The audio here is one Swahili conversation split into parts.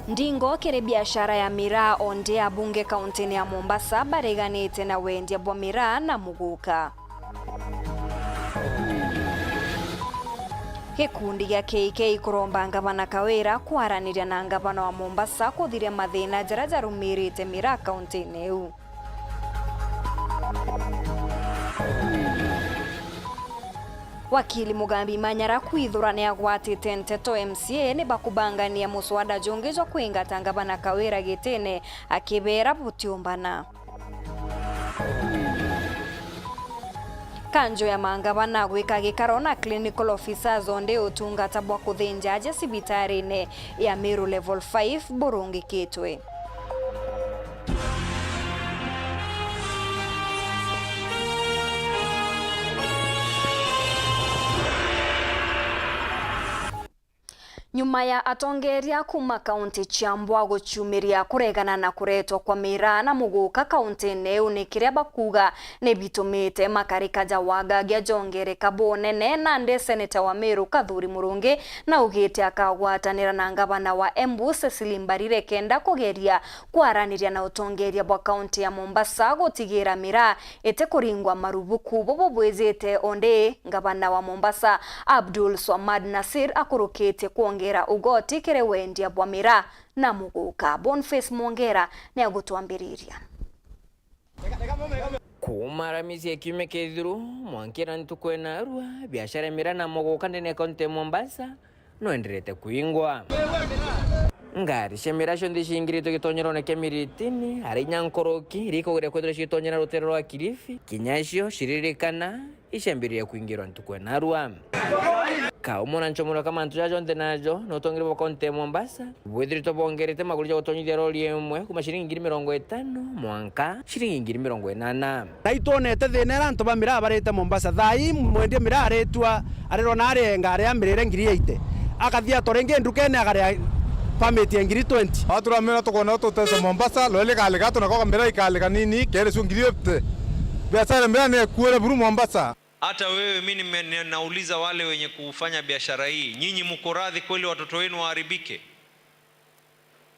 Ndingo kiri biashara ya miraa onde abunge kauntini ya Mombasa bareganite na wendia bwa miraa na muguka. Gikundi gya KK kuromba ngavana Kawira kwaraniria na ngavana wa Mombasa kuthiria mathina njara jarumirite miraa kauntini iu. Wakili Mugambi Manyara kwithurania agwatite nteto MCA ni bakubangania muswada jongejo kwingata ngavana Kawira gitene akibera butiumbana. Kanjo ya mangavana gwika gikaro na clinical officers onde utungata bwa kuthinja aja sibitarine ya Meru level 5 Burungi Kitwe. Nyuma ya atongeria kuma kaunti Chiambwa guchumiria kuregana na kuretwa kwa miraa na muguka kauntini iu ni kiria bakuga ni bitumite makarika jawaga gya jongere kabonene na nde seneta wa Meru Kathuri Murungi na ugite akagwatanira na ngavana wa Embu Cecily Mbarire kenda kugeria kwaraniria na utongeria bwa kaunti ya Mombasa gutigira miraa ite kuringwa marubuku bobo bwezete onde ngavana wa Mombasa Abdul Swamad Nasir akurukite kuongera ugoti kire wendia bwa miraa na muguka. Boniface Mwongera ni agutuambiriria. Kumaramisi ekiume kethuru mwankira ntukwena arua biashara miraa na muguka ndene kaunti Mombasa noenderete kuingwa. Ngari shemira shondi shingirito gitonyero na kemiritini hari nyankoroki riko gure kwetro shitonyera rutero rwa Kilifi kinyashio shiririkana ishambiriye kuingirwa ntukwena arua. Kaumona nchomoro kama ntujajo ntenajo notongire bwa kaunti Mombasa bwethirito bongerete magulija gutonyithia roli emwe kuma shiringi 50 mwanka shiringi 80. Naitonete thinera ntu ba miraa barete Mombasa thai mwendie miraa retwa arerona arenga aria mirire ngiri 80 akathia torenge ndukene agaria permit ya ngiri 20. Atura mera tukona tutese Mombasa lole kale gato na kwa miraa ikale kanini kere su ngiri 80 biashara miraa ni kuere buru Mombasa. Hata wewe mimi nauliza wale wenye kufanya biashara hii, nyinyi mko radhi kweli watoto wenu waharibike?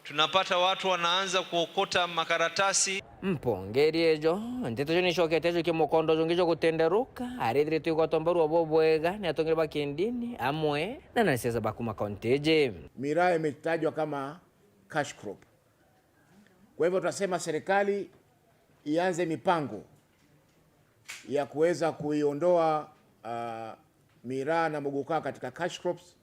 Tunapata watu wanaanza kuokota makaratasi. Mpongeriejo nteto joni shoketejo kimukondo jongijo kutenderuka arithire tuikotombaru obobwega ni atongire bakindini amwe na nasiasa bakuma kaunteje. Miraa imetajwa kama cash crop. Kwa hivyo tunasema serikali ianze mipango ya kuweza kuiondoa miraa na muguka katika cash crops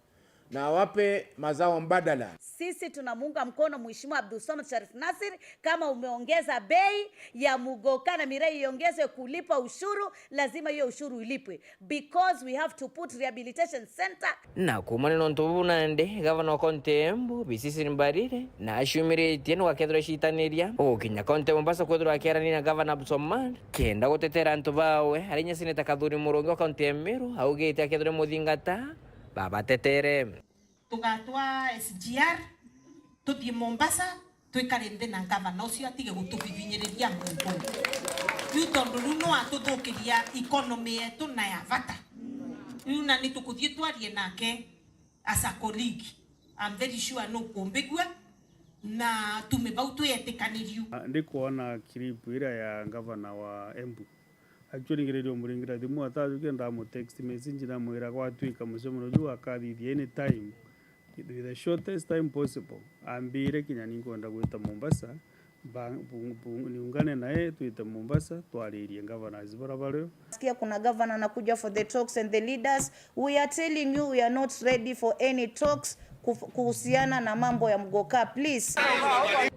na wape mazao mbadala. Sisi tunamuunga mkono Mheshimiwa Abdul Swamad Sharif Nasir, kama umeongeza bei ya muguka na miraa iongezwe kulipa ushuru, lazima hiyo ushuru ilipwe because we have to put rehabilitation center. Na kumani nontubu nande gavana wa kaunti Embu Cecily Mbarire na ashumire tieno wakethro shitaniria okinya kaunti Mombasa kwethro akerani na gavana Abdul Swamad kenda gutetera antu bawe arinya seneta Kathuri Murungi wa kaunti ya Meru augite akethro muthingata baba tetere tugatwa SGR tuthie Mombasa twikarinde na gavana ucio atige gutubibinyiriria mundu riu tondu riu no atuthukiria economy yetu na ya vata riu na nitukuthie twarie nake as a colleague. I'm very sure no kumbigwa na tumebau twetikanirio. Ndikuona clip ira ya gavana wa Embu actually ngiredio muringira thimu atatu kenda mu text message na mwira gwatuika musomo juu akathithia anytime with the shortest time possible ambire kinya ninkwenda gwita Mombasa niungane naye tuite Mombasa twaririe governors barabaryo. Sikia kuna governor anakuja for the talks and the leaders. We are telling you we are not ready for any talks kuhusiana na mambo ya muguka, please.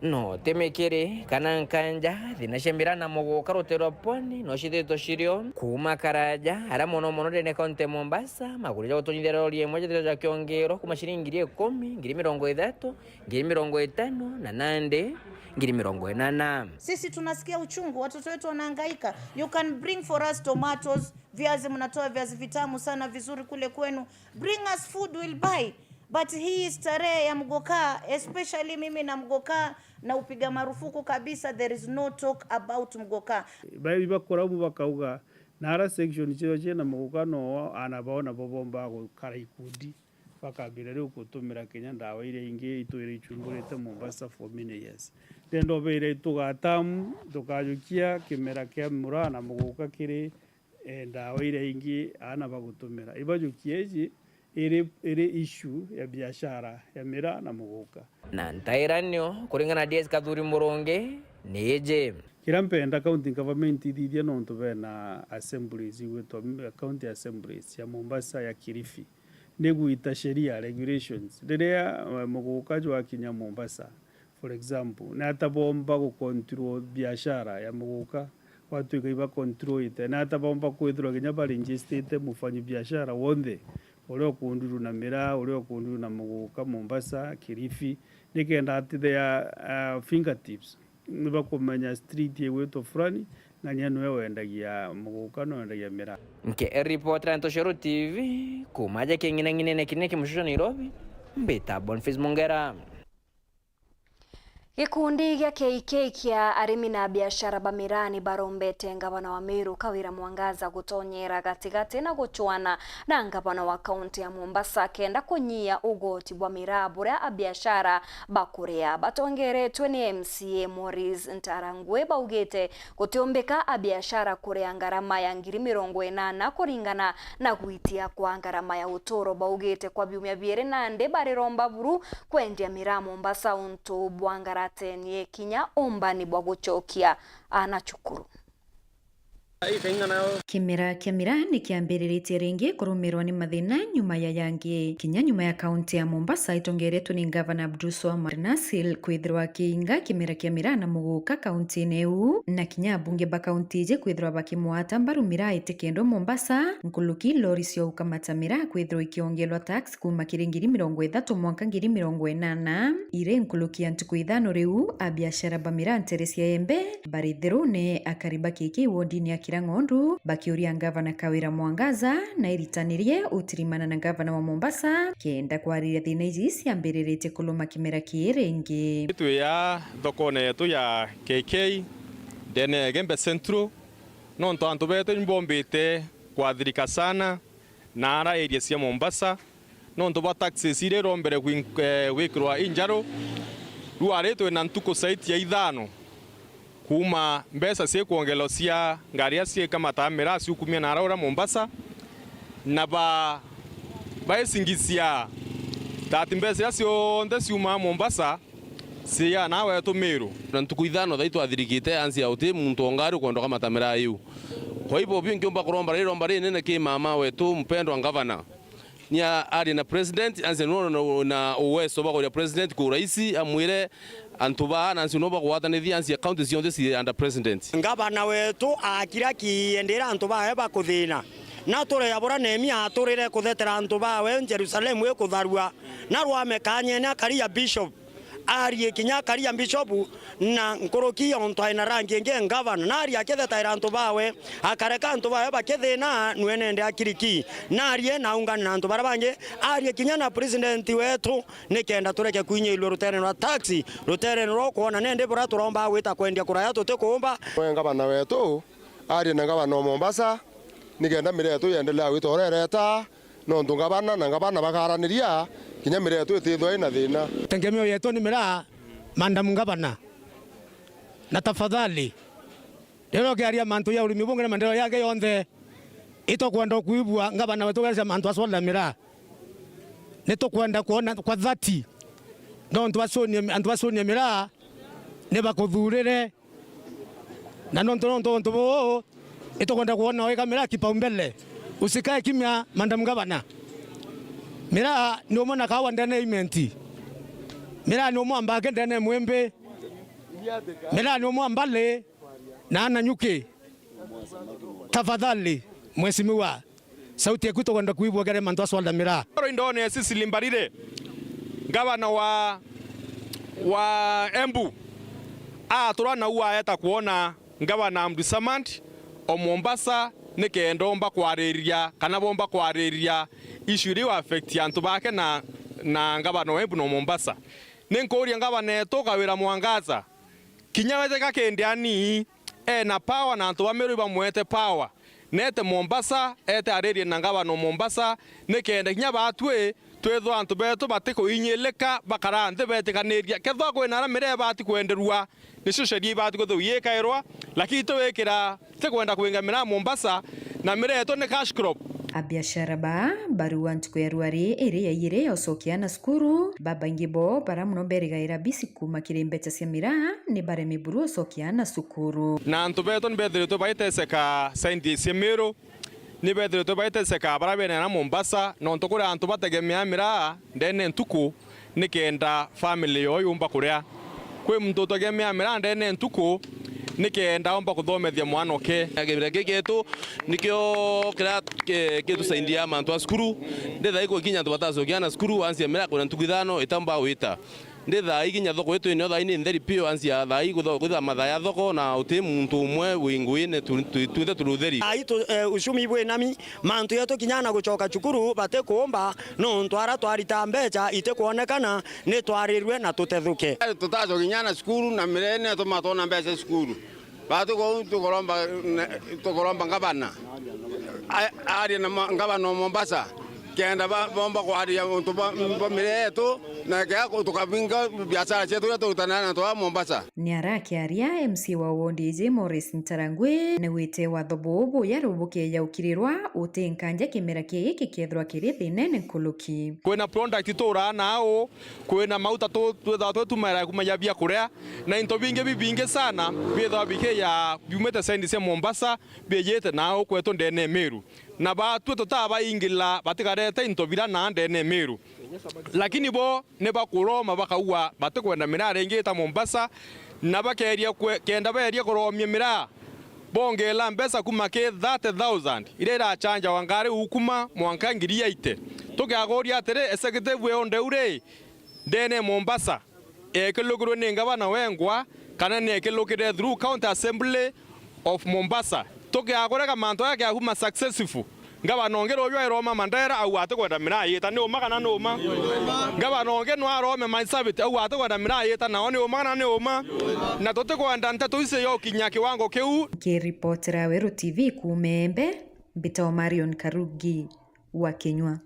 No temekere kana nkanja thinashembira na muguka rutero poni no shithito shirio kuma karaja ara mono dene kaunti Mombasa magurija gutonyithia roli emwe jethira kiongero kuma shiringi 10 30 50 na nande 80. Sisi tunasikia uchungu, watoto wetu wanahangaika. You can bring for us tomatoes, viazi mnatoa viazi vitamu sana vizuri kule kwenu. Bring us food, we'll buy. But hii starehe ya muguka, especially mimi na muguka na upiga marufuku kabisa. There is no talk about muguka. Bai bakora bakauga nara section cyo na muguka no anabaona bobomba go kara ikundi bakambira riu gutumira kinya ndawa iria ingi itwire ichungurite Mombasa for many years ndendo beire tugatamu tukajukia kimera kia Murang'a na Muguka kiri ndawa iria ingi ana bagutumira ibajukie iji iri issue ya biashara ya Murang'a na Muguka na ntairanio kuringana DS Kathuri Muronge nije kira mpenda county government ithithia nontu bena assemblies igwitwa county assemblies ya Mombasa ya Kilifi niguita sheria regulations riria Muguka jwa kinya Mombasa for example na atabomba ku control biashara ya Muguka watu ikiba control ite na atabomba kwithirwa kinya ba register mufanyi biashara wonde ulio kunduru na Murang'a ulio kunduru na Muguka Mombasa Kilifi nikenda ati their fingertips niba kumenya street yeweto fulani na nyanu wewe wendagia Muguka no wendagia Murang'a nke reporter Antoshero TV kumaja kingine kineke mushusho Nairobi mbeta Boniface Mongera. Gikundi gya KK kia arimi na biashara ba Murang'a barombete ngavana wa Meru Kawira Mwangaza gutonyera gatigati na guchwana na ngavana wa kaunti ya Mombasa kenda kunyia ugoti bwa Murang'a buria a biashara bakuria batongeretwe ni MCA Morris Ntarangwe baugite gutiombeka a biashara kuria ngarama ya 80,000 kuringana na gwitia kwa ngarama ya utoro baugite kwa biumia biere nande bariromba buru kwendia Murang'a Mombasa untu bwangara tenye kinya ombani bwa guchokia anachukuru. Kimera kia Murang'a ni kiambĩrĩrĩtie ringi kurumirwa ni mathina nyuma ya yangi kinya nyuma ya kaunti ya Mombasa itongeretwo ni Governor Abdulswamad Nasil kwithirwa kiinga kimera kia Murang'a na Muguka kaunti neu na kinya abunge ba kaunti je kwithirwa bakimwata mbaru Murang'a itikendo Mombasa nkuluki lori cio ukamata Murang'a kwithirwa ikiongelwa tax kuma kiringiri 30 mwaka 2080 ire nkuluki ya ntuku ithano riu a biashara ba Murang'a Teresia Embe barithiru ne akariba kiki wodini ya Kirangondu bakiuria Gavana Kawira Mwangaza na iritanirie utirimana na Gavana wa Mombasa kenda kwariria thina ici ciambĩrĩrĩte kuluma kimera kiringi itu ya thokone yetu ya KK dene Gembe Central no nto antu betu mbombite kwathirika sana na ara area cia Mombasa no nto ba taxes ire rombere gwikirwa injaro ruaretwe na ntuko site ya ithano kuma mbesa cie kuongelo cia ngaria cie kama tamera cia kumia na araura Mombasa na baesingisia tati mbesa cio nde ciuma Mombasa cia na wetu Meru na ntuku ithano thaitu athirikite ansi auti muntu ongari kuondoka matamera iu kwa hivyo bio ngiomba kuromba nene ki mama wetu mpendwa Gavana ni ari na president ansi no na uwezo wa president ku raisi amwire antuba na ansi no bagwatanithia ansi account cionde si under president Gavana wetu akira kiendera antuba eba kuthina na tore yabora nemia aturire kuthetera antuba we Jerusalem we kutharua na rwame kanye na karia bishop ari kinya karia bishop na nkoroki onto ina rangi nge Gavana na ari aketheta irantu bawe akareka antu bawe bakethina nwenende akiriki na ari na ungana na antu barabange ari kinya na president wetu nikenda tureke kuinye ilo rutere na taxi rutere ro kuona nende bora turomba wita kwendia kuraya tote kuomba Gavana wetu ari na Gavana Mombasa nikenda miretu yendelea witorereta no ndungabana na Gavana bakaraniria kinya miretu itithwa ina thina tengemeo yetu ni Murang'a Madam Gavana na tafadhali lero kiaria mantu ya ulimi bunge na mandero yake yonthe itokwenda kuibua Gavana wetu wese mantu asola Murang'a nitokwenda kuona kwa dhati no antu asonie Murang'a ne bakuthurire na nonto bo itokwenda kuona weka Murang'a kipaumbele usikae kimya Madam Gavana Murang'a ni umona kawa ndene imenti Murang'a ni umwamba ndene mwembe Murang'a ni umwambale na Nanyuki tafadhali mheshimiwa sauti yetu kwenda kuibwa gere mantu aswala Murang'a ro indone sisi limbarire Gavana wa Embu turana uayeta kuona Gavana Abdulswamad o Mombasa nikendo mba kwariria kana bomba kwariria issue ri affect antu bake na Gavana wa Embu no Mombasa ninkuria Gavana to Kawira Mwangaza kinya wete kakendiani na power na antu ba Meru ba mwete power nete Mombasa ete arerie na ngavana Mombasa nikende kinya batwe twetho antu betu batiko inyeleka bakara nthe betikaniria ketho kwina na mire bati kwenderua nicio sheria bati guthu yikairwa lakini twekira te kwenda kwingamira Mombasa na mire eto ni cash crop. Abiashara ba barua ntuku ya ruari iri ya ire ya usokiana skuru baba ingibo bara muno berigaira bisi kuma kirimbecha cia mira ni bare miburu usokiana sukuru na antu betu ni bethiritwe baiteseka saindi cia miru ni bethiritwe baiteseka bara bene na Mombasa no ntukuri antu bategemea mira ndene ntuku nikenda family yo yumba kuria kwi muntu tegemea mira ndene ntuku nikenda omba kuthomethia mwana oke agibira gegetu nikyo kira ketu saindia mantu a skuru ndetha iko kinya tu batazo kiana skuru ansia mira kuna ntukithano itamba wita ndetha ikinya thoko yetu ni otha ini nderi pio ansia thai gutha mathaya thoko na uti muntu umwe winguine tuithe turutheri aitu ushumi bwe nami mantu yetu kinyana gucoka cukuru bate kuomba no ntwara twarita mbecha ite kuonekana ni twarirwe na tutethuke tutazo kinyana skuru na mirene tumatona mbecha skuru batu ko tukoromba ngabana ari na ngabana Mombasa kenda bomba kwa ari mtu miretu na kaya tukabinga biashara chetu ya tutanana to Mombasa ni arakiaria MC wa Wondije Morris Ntarangwe na wite wa thobobo ya rubuke ya ukirirwa utenkanja kimera kiki kethwa kiri thinene nkuluki kwena product tura nao kwena mauta twetha twetumara kumaya bia kuria na into binge bibinge sana bitha bike ya biumete sendi cia Mombasa biyete nao kwetu ndene Meru na batu tutaba ingila batigarete into bira na ndene Meru lakini bo ne bakuroma bakaua batakwenda mirare ingita Mombasa na bakeria kenda beria kuromia mira bongela mbesa kuma ke 30,000 irera chanja wangare ukuma mwanka ngiria ite tukagoria atere executive we onde ure ndene Mombasa ekiluguru ningabana wengwa kana ne ekilukire through county assembly of Mombasa tukagoreka manto yake akuma successful ngaba nongero oyo eroma mandera au atakwenda mira yita ni uma kana no uma ngaba nonge no arome maisabiti au atakwenda mira yita na oni uma kana ni uma na tote kwenda nteto ise yo kinya kiwango kiu kiripotera Weru TV kumembe Mbitao Marion Karugi wa Kenywa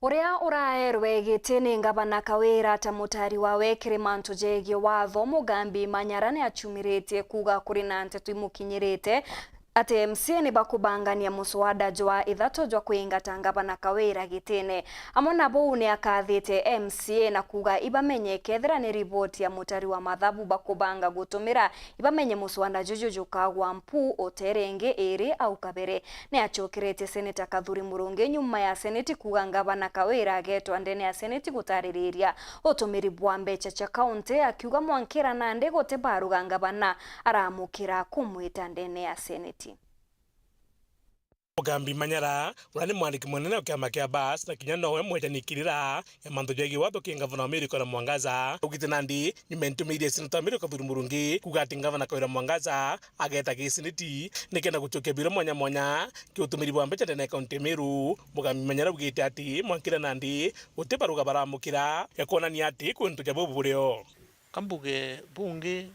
Uria uraerwe gitini ngabana Kawira ta mutari wa wekire mantu jegi watho Mugambi Manyarane achumirite kuga kuri na ntetu imukinyirite ate MC ni bakubangania muswada jwa ithato jwa kuingata ngabana Kawira gitine amona bo ne akathite MCA na kuga ibamenye kethira ni report ya mutari wa mathabu bakubanga gutumira ibamenye muswada juju jukagwa mpu oterenge eri au kabere ne achokirete Senator Kathuri Murungi nyuma ya Senate kuga ngabana Kawira getwa ndene ya Senate gutaririria utumiri bwa mbecha cha county akiuga mwankira na ndego te baruga ngabana aramukira kumwita ndene ya Senate Mugambi Manyara urani mwandiki munene wa kiama kia BAS na kinya nowe mwejanikirira ya mantu jegi watho ki ngavana Amerika na Mwangaza ugite nandi nimentumirie Senator Amerika Kathuri Murungi kugati ngavana Kawira Mwangaza ageta ki Senate nikenda gucokia biro mwanya mwanya ki utumiri bwa mbecha ndene kaunti Meru. Mugambi Manyara ugite ati mwankira nandi utibaruga baramukira ya kuonania ati kwintu ja bubu bureo kambuge bunge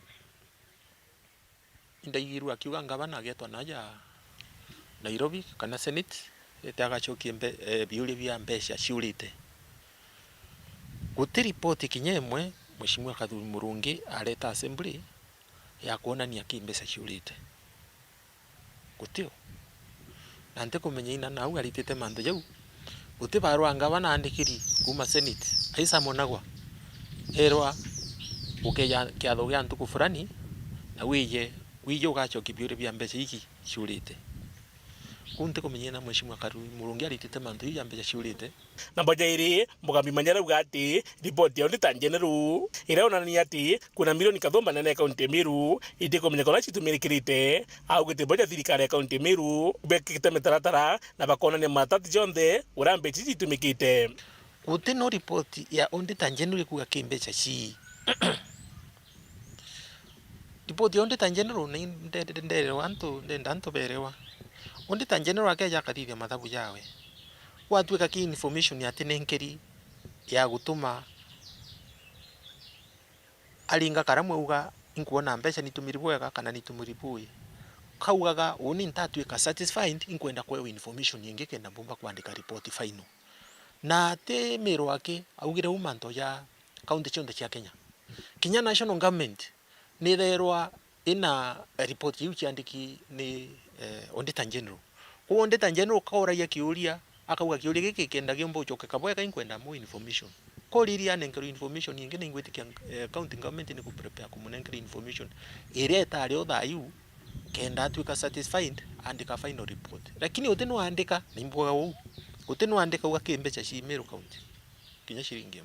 indaigiru akiuga ngavana agetwa naja Nairobi kana Senate etagacokie biuri bia mbeca ciurite guti report kinyemwe Mheshimiwa Kathuri Murungi areta assembly ya kuonania ki mbeca ciurite gutio na nte kumenya ina na au aritite mandu jau guti barua ngavana andikiri kuma Senate aisa monagwa erwa ukeya kiatho gia ntuku fulani na wije ugacokia biuri bia mbeca iki ciurite kunte kumenyena Mheshimiwa Kathuri Murungi aritite mantu ya mbeca ciurite na bajairi Mugambi Manyara ugati report ya Auditor General iraonania ati kuna milioni kathomba nene kaunti Meru itikomenya kola citumirikirite au gite boja thirikari ya kaunti Meru bekite metaratara na bakonania matatu jonthe ura mbeca citumikite guti no report ya Auditor General kuga kimbeca ci report ya Auditor General ni ndere wantu ndanto berewa Auditor General akeja akathithia mathabu yawe watwika ki information ya tinenkeri ya gutuma alinga karamwe uga inkuona mbeca nitumiri bwega kana nitumiri buyi kaugaga uni ntatuika satisfied inkwenda kwewe information yingi kenda mbumba kuandika report final na te mero ake augire umanto ya county chonde cha Kenya Kenya National Government ni therwa ina report yu chiandiki ni Auditor General ko Auditor General kaora ya kiuria akauga kiuria giki kenda giombo choke kabweka inkwenda mo information ko liria nenkero information yingi ni ngwitikia county government ni ku prepare kumunengero information area etari othayu kenda atuika satisfied andika final report lakini uteno andika nimbuga wau uteno andika ugakimbecha ci Meru County kinya shiringi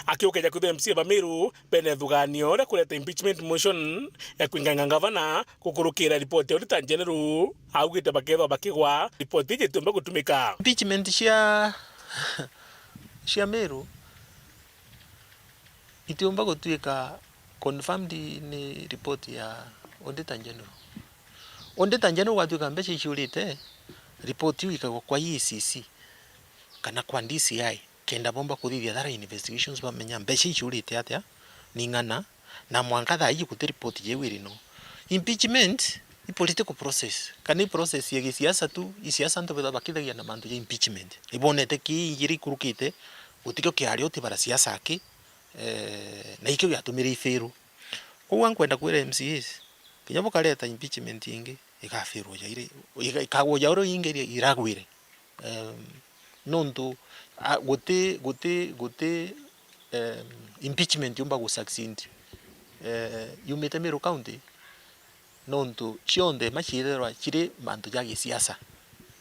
akiokeja kuthe MC Bamiru bene thuganio ore kureta impeachment motion ya kuinganga gavana kukurukira report ya Auditor General augite bakethwa bakigwa report ije tumba gutumika impeachment cia Meru itiumba gutuika confirmed ni report ya Auditor General. Auditor General watuika mbeca ishurite report yu ikagwa kwa EACC kana kwa DCI kenda bomba kuthithia thara investigations bamenya mbeca ishurite atia ni ngana na mwankatha iyi kuti report ye wirino impeachment i political process kana process ya gisiasa tu isiasa ndo betha bakithagia na mandu ya impeachment ibonete ki yiri kurukite utikyo kiario ti bara siasa aki na ikyo yatumire ifiru kwa nkwenda kwira MCAs kinya bukareta impeachment ingi ikafirwo ya ire ikagwo ya oro ingi iragwire nondu gote impeachment yumba go succeed yumete Meru County nondu chionde machirerwa chire mantu ya gisiasa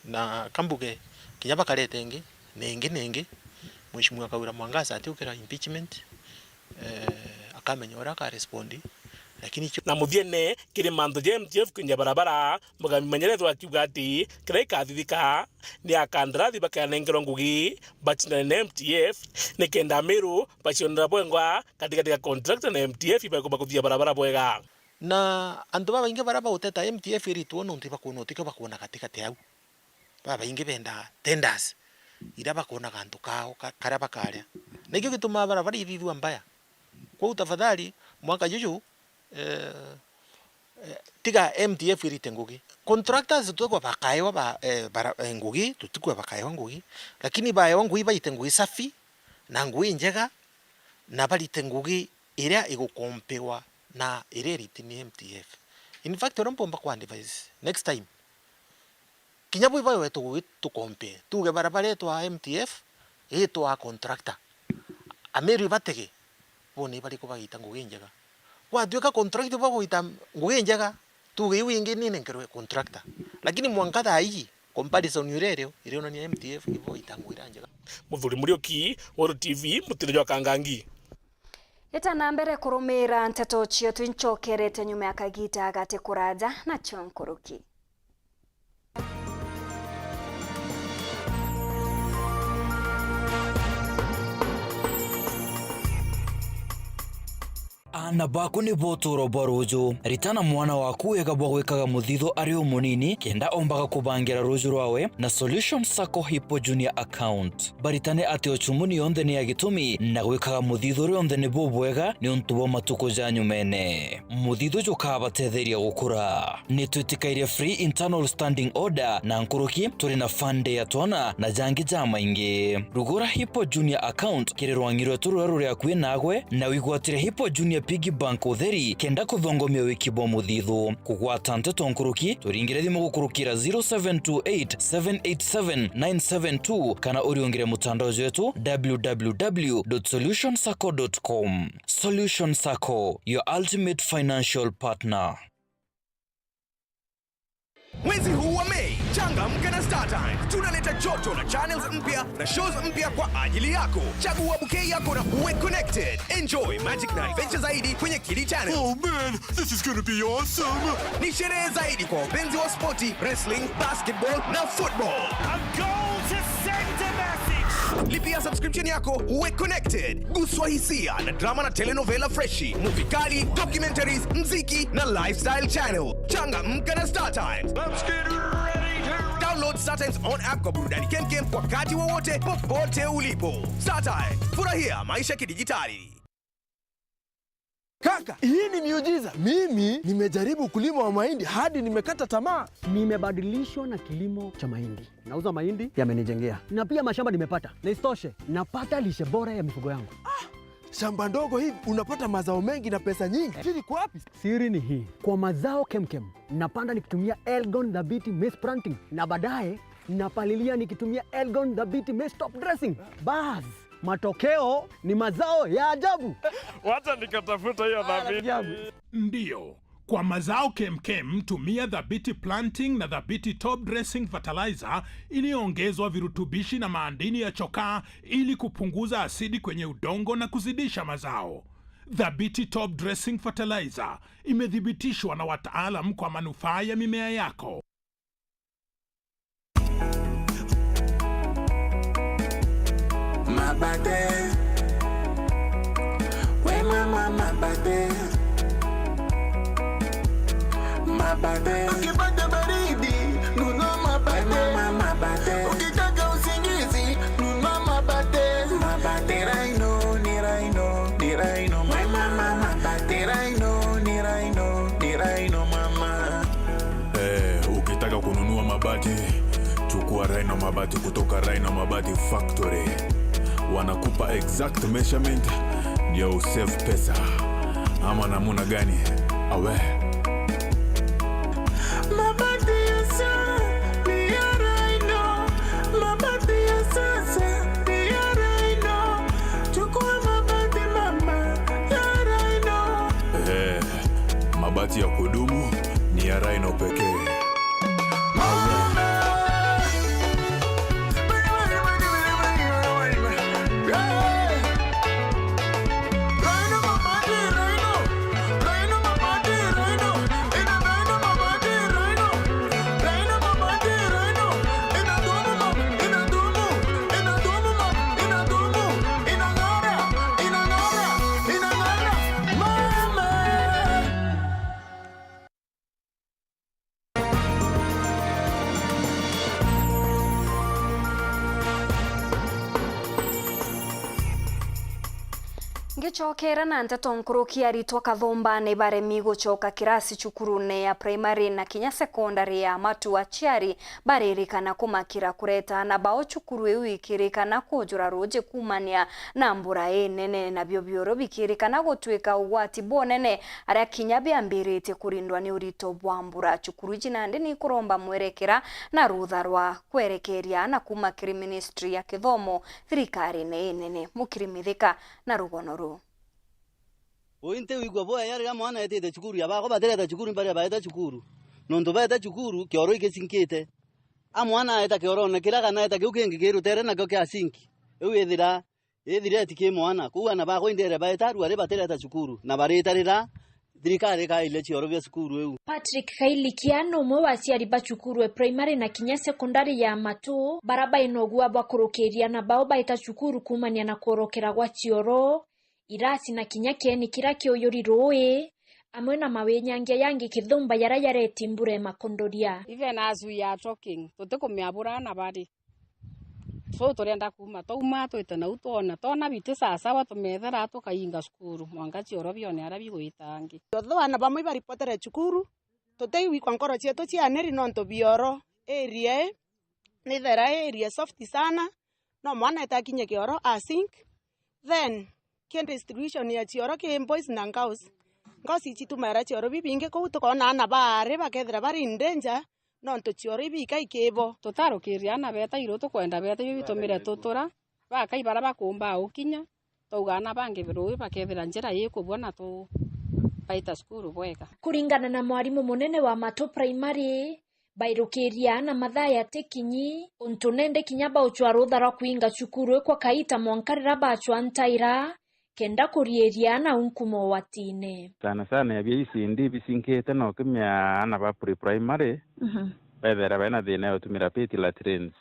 na kambuge kinya bakareta ingi nengi Mheshimiwa Kawira Mwangaza atiukira impeachment akamenya ora ka respondi lakini na muthiene kiri mantu je MTF kinja barabara mugami manyerethwa akiuga ati kira ikathithika ni akandrathi bakanengerwa ngugi bachina na MTF ni kenda Meru bachionera bwengwa katika contract na MTF ibakuba kuthia barabara bwega na andu baba inge baraba uteta MTF iritwo no ntiba kuno tiko bakona katika teau baba inge benda tenders ira bakona kantu kao karaba karia nikyo gituma barabara ithithwa mbaya kwa utafadhali mwaka juju tiga MTF irite ngugi contractors tutukwa bakaewa ba ngugi tutukwa bakaewa ngugi lakini baewa ngugi baite ngugi safi na ngugi njega na balite ngugi iria igukompewa na iria ritini MTF in fact rompomba kwa device next time kinyabu ibayo wetu tukompe tuge barabara yetu wa MTF yetu wa contractor Ameru batege bone bali ko bagita ngugi njega kwa tuka contractor babo ita ngugi njega tuge wingi nini nkerwe contractor lakini mwankatha hii comparison yurereo iriona ni MTF ibo itangwira njega Muthuri Murioki Woro TV mutirijwa Kangangi Itana mbere kurumira nteto cio twinchokerete nyuma ya kagita agate kuraja na chonkuruki Ana baku ni boturo baruju ritana mwana waku egabwa gwikaga muthitho ari munini kenda ombaga kubangira ruju rwawe na Solution Sacco Hippo Junior account baritane ati ochumuni yonde ni agitumi na gwikaga muthitho yonde ni bobwega ni ontubo matuko janyu mene muthitho jukaba tetheria gukura ni twitikaire free internal standing order na nkuruki turi na fande ya twana na jangi jama ingi rugura Hippo Junior account kirerwangirwe tururu rya kwinagwe na wigwatire Hippo Junior Piggy Bank utheri kenda kuthongomia wikibo muthithu kugwata nteto nkuruki turingire thimu gukurukira 0728787972 kana uriongire mutandao wetu www.solutionsacco.com. Solution Sacco, your ultimate financial partner. Mwezi huu wa Mei, changamka na StarTimes. Tunaleta joto na channels mpya na shows mpya kwa ajili yako. Chagua bouquet yako na uwe connected. Enjoy magic na adventure zaidi kwenye Kili Channel. Oh man, this is gonna be awesome. Ni sherehe zaidi kwa wapenzi wa spoti, wrestling, basketball na football. A goal to send a message. Lipia subscription yako uwe connected. Guswa hisia na drama na telenovela freshi, movie kali, documentaries, mziki na lifestyle channel. Changamka na StarTimes. Let's get ready to download StarTimes on app kwa burudani kemkem wakati wowote popote ulipo. StarTimes, furahia maisha kidijitali. Kaka, hii ni miujiza. Mimi nimejaribu kulima wa mahindi hadi nimekata tamaa. Nimebadilishwa na kilimo cha mahindi. Nauza mahindi yamenijengea. Na pia mashamba nimepata. Na isitoshe, napata lishe bora ya mifugo yangu. Shamba ndogo hivi unapata mazao mengi na pesa nyingi. Siri kwa wapi? Siri ni hii. Kwa mazao kemkem, napanda nikitumia Elgon Dhabiti Maize Planting na baadaye napalilia nikitumia Elgon Dhabiti Maize Top Dressing. Bas, matokeo ni mazao ya ajabu. Wacha nikatafuta hiyo Dhabiti. Ndio. Kwa mazao kemkem tumia Dhabiti Planting na Dhabiti Top Dressing Fertilizer iliyoongezwa virutubishi na maadini ya chokaa ili kupunguza asidi kwenye udongo na kuzidisha mazao. Dhabiti Top Dressing Fertilizer imethibitishwa na wataalam kwa manufaa ya mimea yako. Mabade, we mama mabade. Mabade, ukipata baridi nunua mabade, ukitaka usingizi nunua mabade. Mabade Rhino, ni Rhino, ni Rhino mama. Mabade Rhino, ni Rhino, ni Rhino mama. Ukitaka kununua mabati, chukua Rhino mabati kutoka Rhino Mabati Factory. Wanakupa exact measurement ndio usave pesa. Ama namuna gani? Awe Mabati ya sasa ni ya Rhino. Mabati ya sasa ni ya Rhino. Chukua mabati mama ya Rhino. mabati ya kudumu ni ya Rhino pekee. Ngicokera na nteto nkuruki aritwa Kathumba ni baremi gucoka kirasi cukurune ya primary na kinya secondary ya Matu aciari baririkana kumakira kureta na bao cukuru iu ikirikana kujura ruje kumania na mbura nene na byobyoro bikirikana gutwika ugwati bonene aria kinya biambirite kurindwa ni urito bwa mbura. Cukuru jinande ni kuromba mwerekera na rutha rwa kwerekeria na kumakiri ministry ya kithomo thirikari nene mukirimithika na rugono. Ointe wigwa boya yari mwana yete chukuru yabako batereta chukuru mbare baeta chukuru nondo baeta chukuru kioro ikesinkite amwana eta kioro na kila kana eta kiukenge kiru tere na kyo asinki ewethira etike mwana kuwa na bako indere baeta ruare batereta chukuru na baretarira thirikari ka ile chioro bya chukuru eu. Patrick Kailikiano mwe waciari ba chukuru e primary na kinya secondary ya Matu baraba inogua bakurukiria na bao baeta chukuru kumania na korokera gwa chioro irasi na kinya kieni kira kioyori roe amwe na mawenyangia yangi Kithumba yara yareti mbure makondoria. Even as we are talking tutikumiabura na bari so turenda kuma tauma twitana utona tona bitu sasa watumethera tukainga cukuru mwanga chioro bione ara bigwitangi otho ana bamwe baripotere cukuru tutei kwa nkoro cietu cianeri nonto bioro area ni thera area soft sana no mwana etakinye kioro async then kien distribution ya chioro ki boys na girls ngosi chitumara chioro bibinge ko tukona ana bare bakethera bari in danger nonto chioro ibika ikibo tutarukiria na beta iro tukwenda beta bitumire tutura bakai bara bakumba ukinya tugana bange biruwi bakethera njira yikubona tu baita skuru bweka. Kuringana na mwarimu munene wa Matu primary bairukiria na mathaya tekinyi untunende kinyaba uchwarutha ra kuinga cukuru kwa kaita mwankarira bachwa ntaira kenda kurieria na unkumo watine sana ya biisi ndi bisinkete no kimya ana ba primary bethera bena thina yo tumira peti latrines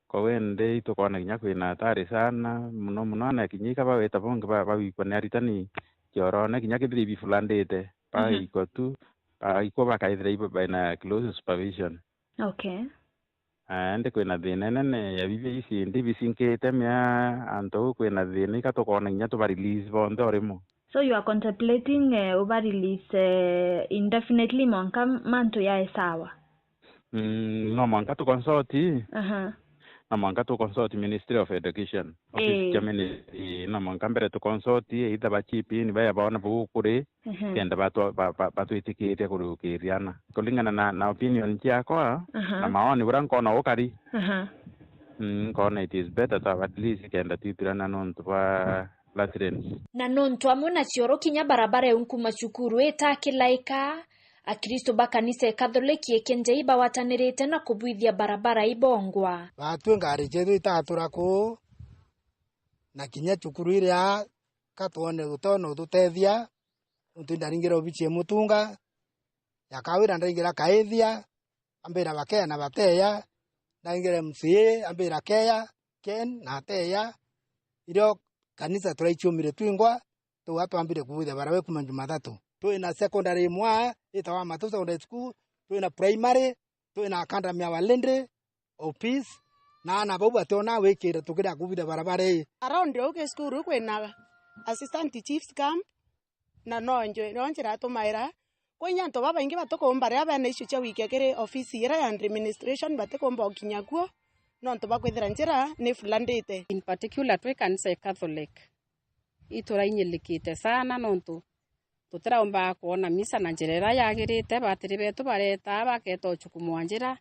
ko wende itokona kinya kwina atari sana muno ana kinyika baweta bonge babikwa ni aritani kiorone kinya kithiri bifulandete pa iko tu iko bakaithira ibo bena close supervision. Okay. Ande kwina thina nene ya biisi ndi bisinkete mya anto kwina thina ikatokona kinya to ba release bonde orimo So you are contemplating over release indefinitely mwanka manto ya sawa? No mwanka tu consult. Na mwanka tu consult Ministry of Education. Office Germany na mwanka mbere tu consult either bachipi ni baya baona bukuri kenda batu itikite kurukiriana. Kulingana na opinion yako na maoni uranko na okari. Kona it is better to at least kenda titirana nontu ba latrens. Na nontu amuna chioro kinya barabara yunkuma chukuru etakilaika akristo bakanisa Katholiki ekenjeiba watanirite na kubwithia barabara ibongwa. Batu ngari chetu itatura ko na kinya chukuru iria katwone gutono tutethia untindaringira obichie mutunga yakawira ndaingira kaethia ambira bakea na bateya ndaingira MCA ambira keya ken na teya irio kanisa turaichumire twingwa tuwatwambire kubwithia barawe kuma Jumatatu. Tuina secondary mwa itawa Matu Secondary School, tuina primary, tuina academy ya Walendre, office, na babu atona wekira tukira kubida barabara. Around the school kwena assistant chiefs camp na nonjera tumaira konya nto baba ingi batoko mbare abana icu cha wiki kere office ira ya administration bateko mbokinya kuo nonto bakwithira njira ni fulandite. In particular twe kanisa Catholic iturainyikite sana nonto tutiraomba kuona misa na njira yagirite batiri betu bareta baketo chukumwanjira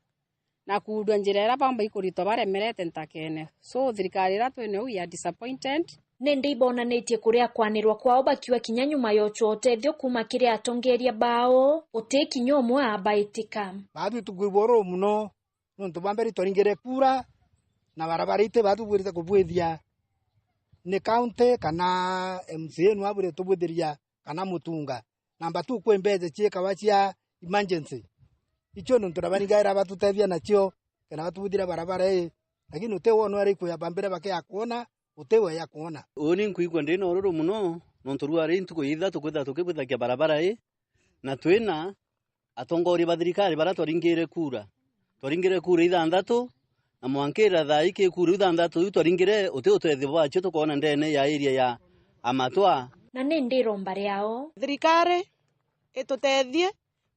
na kudwa njira bamba ikurito baremerete ntakene. So thirikari ra twene we are disappointed. Nende ibonanĩtie kũrĩa kwanĩrwa kwao bakiwa kinya nyuma yocho ũteithio kuma kĩrĩa atongeria bao ũtĩ kinya ũmwe abaitika. Batu tukuboro muno nontu bamberi toringire kura na barabarite batu bwirite kubwithia ni county kana MCA no abure tubuthiria kana mutunga namba tu kwembeje chieka wachia emergency icho nontu rabaringaira batutethia nacio kana batubuthira barabara lakini utewo no ari kuya bambere bake akuona utewe ya kuona oni nkuigwa ndino ororo muno nontu ruari ntuko itha tukwitha tukibuthakia barabara na twina atongori bathirikari bara twaringire kura ithandatu na mwankira thai ke kura ithandatu twaringire utethio bwacho tukona ndene ya area ya Amatwa na nende romba riao thirikari itutethie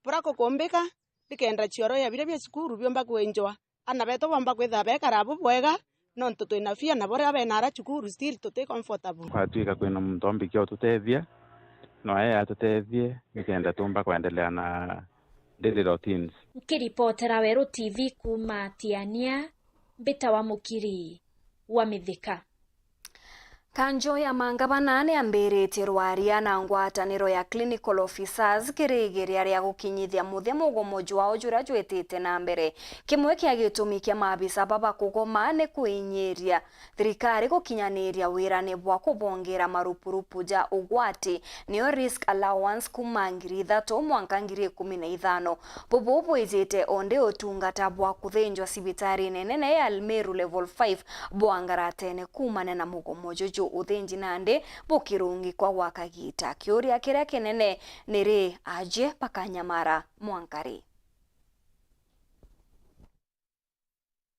burako kombeka dikenda chioro ya bire bya sukuru byomba kwenjwa ana beto bomba kwitha bekara bwega nontu twina fia na bore abena ara chukuru still tuti comfortable kwatuika kwina mtombi kyo tutethia no atutethie nikenda tumba kuendelea na daily routines. Kiripotera Weru TV kuma Tiania Mbita wa Mukiri wa Mithika. Kanjo ya mangabana nĩ ambĩrĩtie rwaria na ngwatanĩro ya clinical officers kĩrĩgĩrĩra rĩa gũkinyithia mũthia mũgomo wao jũrĩa jwĩtĩte na mbere. Kĩmwe kĩa gĩtũmi kĩa maabisa baba kũgoma nĩ kwĩnyĩria thirikari gũkinyanĩria wĩra bwa kũbongera marupurupu ja ũgwati nĩyo risk allowance kuma 3,000 mwanka 2015. Bobo bwĩjĩte onde ũtungata bwa kũthĩnjwa cibitari nene ya Almeru level 5 bwangaratene kumana na mũgomo jojo uthenji nande bukirungi kwa wakagita kĩũria kĩrĩa kĩnene nĩrĩ aje pakanyamara mwankari.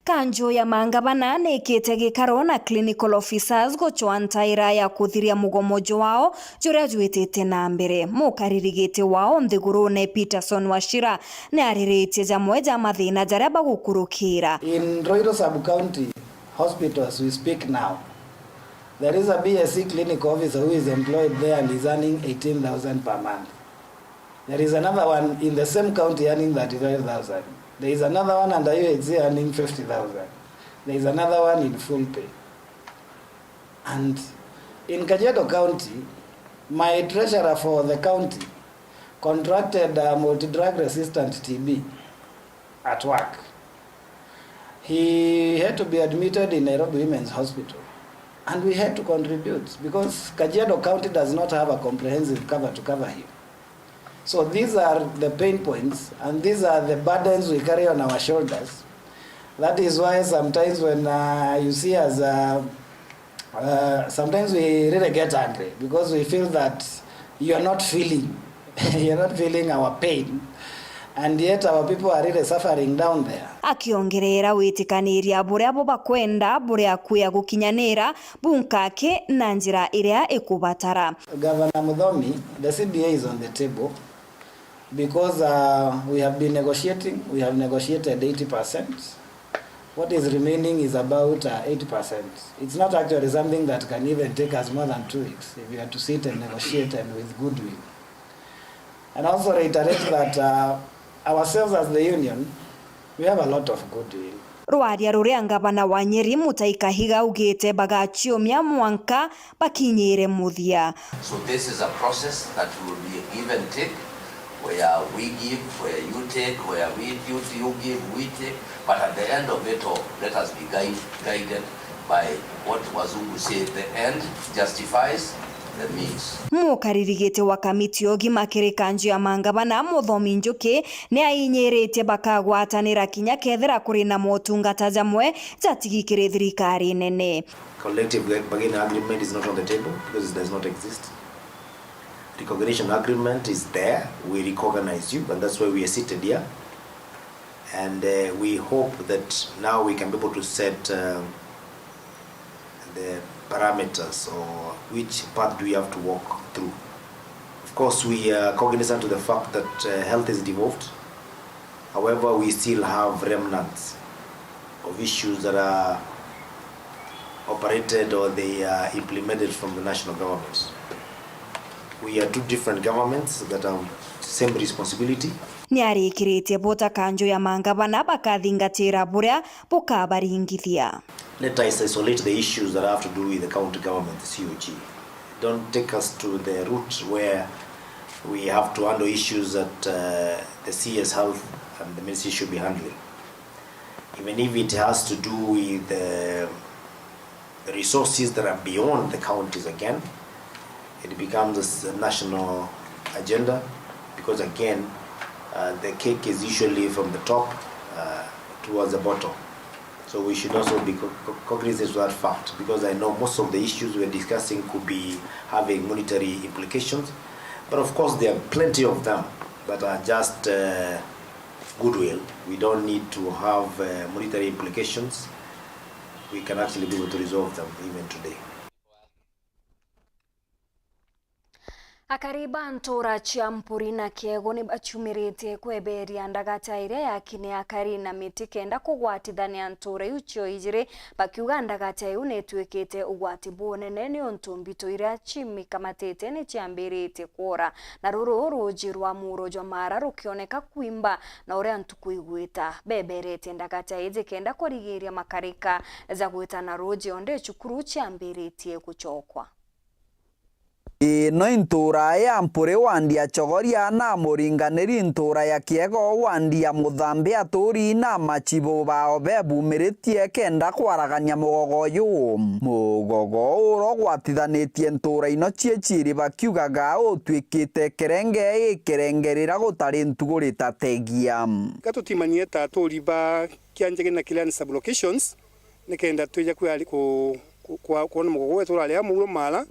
Kanjo ya mangabana nĩkĩte gĩkaro na clinical officers gũchwa ntaira ya kũthiria mũgomo wao jũrĩa jwĩtĩte na mbere. Mũkaririgĩte wao Nthigũrũne Peterson Wachira nĩ arĩrĩtie jamwe ja mathĩna jarĩa bagũkũrũkĩra. In Roiro sub-county hospital as we speak now, there is a BSc clinic officer who is employed there and is earning 18,000 per month. There is another one in the same county earning 35,000. There is another one under UHC earning 50,000. There is another one in full pay. And in Kajiado County, my treasurer for the county contracted a multi-drug resistant TB at work. He had to be admitted in Nairobi Women's Hospital. And we had to contribute because Kajiado County does not have a comprehensive cover to cover him. So these are the pain points and these are the burdens we carry on our shoulders. That is why sometimes when you see us, sometimes we really get angry because we feel that you are not feeling, you're not feeling our pain. And yet our people are really suffering down there. Akiongerera witikaniria buria bo bakwenda buria kuya gukinyanira bunkake na njira iria ikubatara. Governor Muthomi, the CBA is on the table because we have been negotiating. We have negotiated 80%. What is remaining is about 80%. It's not actually something that can even take us more than 2 weeks if we are to sit and negotiate and with goodwill. And also reiterate that ourselves as the union, we have a lot of goodwill. Rwaria ruria ngavana wa Nyeri Mutahi Kahiga ugite bagachiomia mwanka bakinyire muthia. So this is a process that will be give and take, where we give, where you take, where you give, we take. But at the end of it all, let us be guided by what Wazungu said, the end justifies the means. Mukaririgite wa kamiti ogima kirikanju ya mangavana Muthomi Njuki ni ainyirite bakagwatanira kinya kethira kuri na motungata jamwe jatigikire thirikari nene. Collective bargaining agreement is not on the table because it does not exist. Recognition agreement is there. We recognize you, and that's why we are seated here. And we hope that now we can be able to set the parameters or which path do we have to walk through. Of course, we are cognizant to the fact that health is devolved. However, we still have remnants of issues that are operated or they are implemented from the national government. We are two different governments that have same responsibility. Ni arikirite bota kanjo ya mangavana bakathingatira buria bukabaringithia. Let us isolate the issues that have to do with the county government, the COG. Don't take us to the route where we have to handle issues that the CS Health and the ministry should be handling. Even if it has to do with the resources that are beyond the counties again, it becomes a national agenda because again, the cake is usually from the top towards the bottom. So we should also be cognizant of that fact because I know most of the issues we're discussing could be having monetary implications. But of course, there are plenty of them that are just goodwill. We don't need to have monetary implications. We can actually be able to resolve them even today. Akariba ntora chiampuri na kiego ni bachumirite kweberia ndagata iria yakine akari na miti kenda kugwatithania ntora ucio ijire bakiuga ndagata iu netwikite ugwati bonene ni ontumbito iria chimi kamatete ni chiambirite kuora na ruru ruji rwa muro jwa mara rukioneka kuimba na uria ntukuigwita beberete ndagata ije kenda kurigiria makarika za gwita na ruji onde chukuru chiambirite kuchokwa. No intura ya mpure wandia chogoria na muringaniri intura ya kiego wandia muthambe aturi na machibo bao bebumiretie kenda kwaragania mugogo uro gwatithanitie ntura ino chiechiri bakiugaga utwikite kerengerera gutari ntugurita tegia gatutimanie ta aturi ba kianjege na kila sublocations nikenda tuja kuona mugogo wetu ali amuro mala